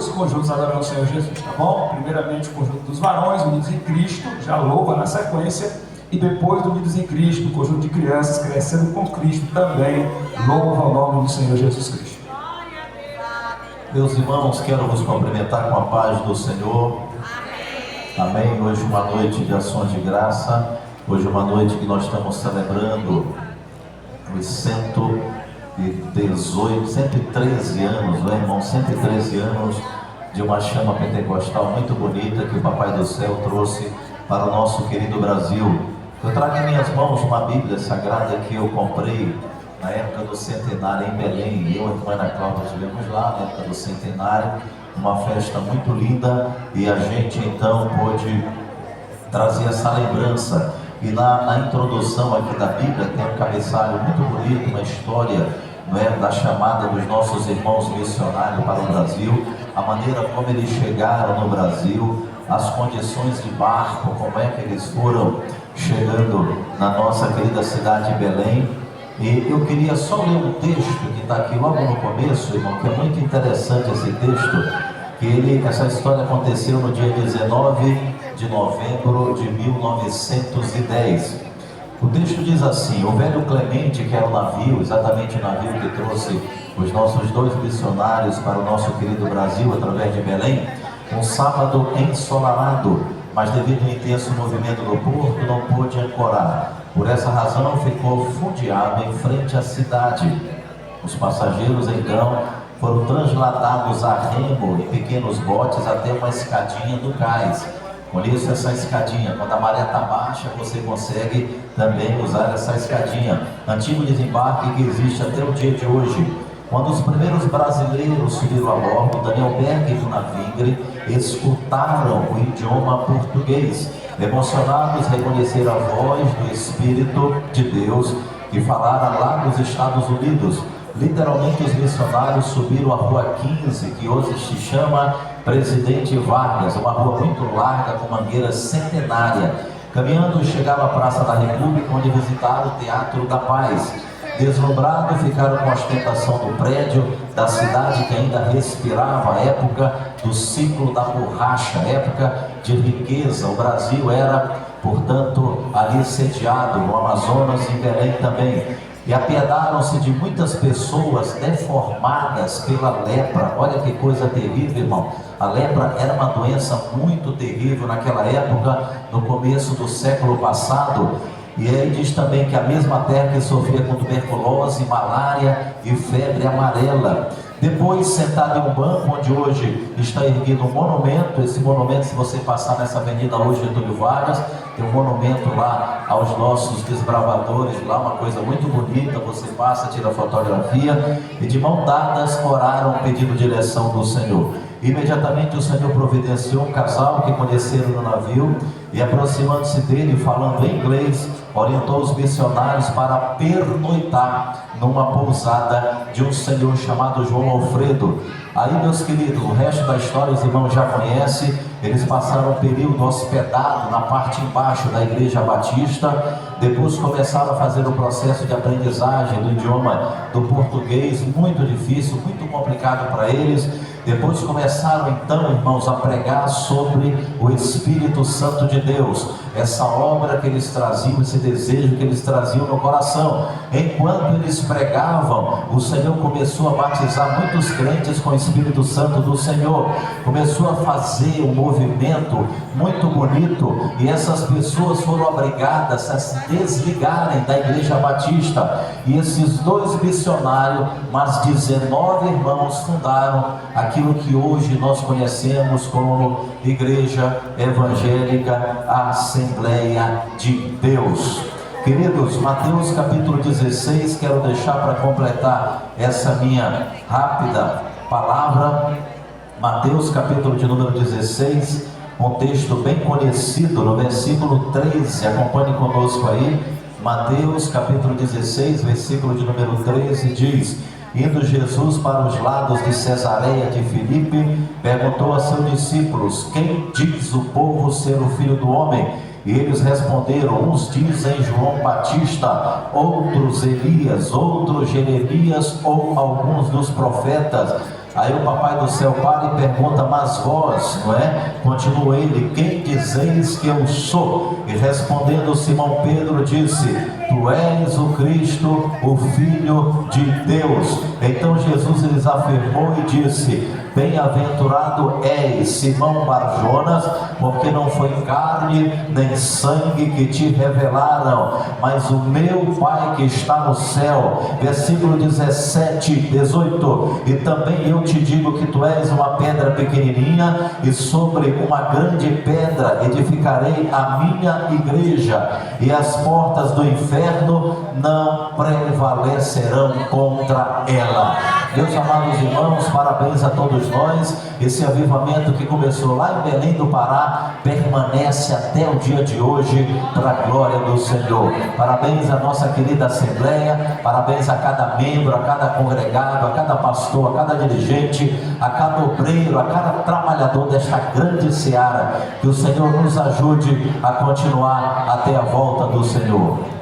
dois conjuntos adorando o Senhor Jesus, tá bom? Primeiramente o conjunto dos varões, unidos em Cristo, já louva na sequência, e depois unidos em Cristo, o conjunto de crianças crescendo com Cristo também, louva o nome do Senhor Jesus Cristo. Meus irmãos, quero vos cumprimentar com a paz do Senhor. Amém. Hoje uma noite de ações de graça, hoje uma noite que nós estamos celebrando os 113 anos, né, irmão? 113 anos de uma chama pentecostal muito bonita que o Papai do Céu trouxe para o nosso querido Brasil. Eu trago em minhas mãos uma Bíblia Sagrada que eu comprei na época do centenário em Belém, e eu e a irmã Ana Cláudia estivemos lá na época do centenário, uma festa muito linda, e a gente então pôde trazer essa lembrança. E na introdução aqui da Bíblia tem um cabeçalho muito bonito, uma história, não é, da chamada dos nossos irmãos missionários para o Brasil, a maneira como eles chegaram no Brasil, as condições de barco, como é que eles foram chegando na nossa querida cidade de Belém. E eu queria só ler um texto que está aqui logo no começo, irmão, que é muito interessante esse texto, que essa história aconteceu no dia 19 de novembro de 1910. O texto diz assim: o velho Clemente, que era o navio, exatamente o navio que trouxe os nossos dois missionários para o nosso querido Brasil através de Belém, um sábado ensolarado, mas devido ao intenso movimento do porto não pôde ancorar. Por essa razão ficou fundeado em frente à cidade. Os passageiros então foram transladados a remo em pequenos botes até uma escadinha do cais. Conheça essa escadinha, quando a maré está baixa você consegue também usar essa escadinha. Antigo desembarque que existe até o dia de hoje. Quando os primeiros brasileiros subiram a bordo, Daniel Berg e Dona Vingre escutaram o idioma português. Emocionados, reconheceram a voz do Espírito de Deus que falara lá nos Estados Unidos. Literalmente os missionários subiram a rua 15, que hoje se chama Presidente Vargas, uma rua muito larga com mangueira centenária. Caminhando, chegaram à Praça da República, onde visitaram o Teatro da Paz. Deslumbrados, ficaram com a ostentação do prédio da cidade que ainda respirava a época do ciclo da borracha, época de riqueza. O Brasil era, portanto, ali sediado, no Amazonas e em Belém também. E apiedaram-se de muitas pessoas deformadas pela lepra. Olha que coisa terrível, irmão. A lepra era uma doença muito terrível naquela época, no começo do século passado. E aí diz também que a mesma terra que sofria com tuberculose, malária e febre amarela. Depois, sentado em um banco onde hoje está erguido um monumento, esse monumento, se você passar nessa avenida hoje, Getúlio Vargas, tem um monumento lá aos nossos desbravadores, lá uma coisa muito bonita, você passa, tira fotografia, e de mão dadas oraram pedindo direção do Senhor. Imediatamente o Senhor providenciou um casal que conheceram no navio, e aproximando-se dele, falando em inglês, orientou os missionários para pernoitar numa pousada de um senhor chamado João Alfredo. Aí, meus queridos, o resto da história os irmãos já conhecem. Eles passaram um período hospedado na parte embaixo da Igreja Batista. Depois começaram a fazer o processo de aprendizagem do idioma do português, muito difícil, muito complicado para eles. Depois começaram então, irmãos, a pregar sobre o Espírito Santo de Deus, essa obra que eles traziam, esse desejo que eles traziam no coração. Enquanto eles pregavam, o Senhor começou a batizar muitos crentes com o Espírito Santo do Senhor, começou a fazer um movimento muito bonito, e essas pessoas foram obrigadas a se desligarem da Igreja Batista, e esses dois missionários, mas 19 irmãos, fundaram aquilo que hoje nós conhecemos como Igreja Evangélica Assembleia de Deus. Queridos, Mateus capítulo 16, quero deixar para completar essa minha rápida palavra. Mateus capítulo de número 16, um texto bem conhecido, no versículo 13, acompanhe conosco aí. Mateus capítulo 16, versículo de número 13 diz: indo Jesus para os lados de Cesareia de Filipe, perguntou a seus discípulos: quem diz o povo ser o Filho do Homem? E eles responderam: uns dizem João Batista, outros Elias, outros Jeremias ou alguns dos profetas. Aí o papai do céu para e pergunta: mas vós, não é? Continua ele: quem dizeis que eu sou? E respondendo Simão Pedro disse: tu és o Cristo, o Filho de Deus. Então Jesus lhes afirmou e disse: bem-aventurado és, Simão Barjonas, porque não foi carne nem sangue que te revelaram, mas o meu Pai que está no céu. Versículo 17, 18: e também eu te digo que tu és uma pedra pequenininha, e sobre uma grande pedra edificarei a minha igreja, e as portas do inferno não prevalecerão contra ela. Meus amados irmãos, parabéns a todos nós. Esse avivamento que começou lá em Belém do Pará permanece até o dia de hoje, para a glória do Senhor. Parabéns à nossa querida Assembleia, parabéns a cada membro, a cada congregado, a cada pastor, a cada dirigente, a cada obreiro, a cada trabalhador desta grande seara. Que o Senhor nos ajude a continuar até a volta do Senhor.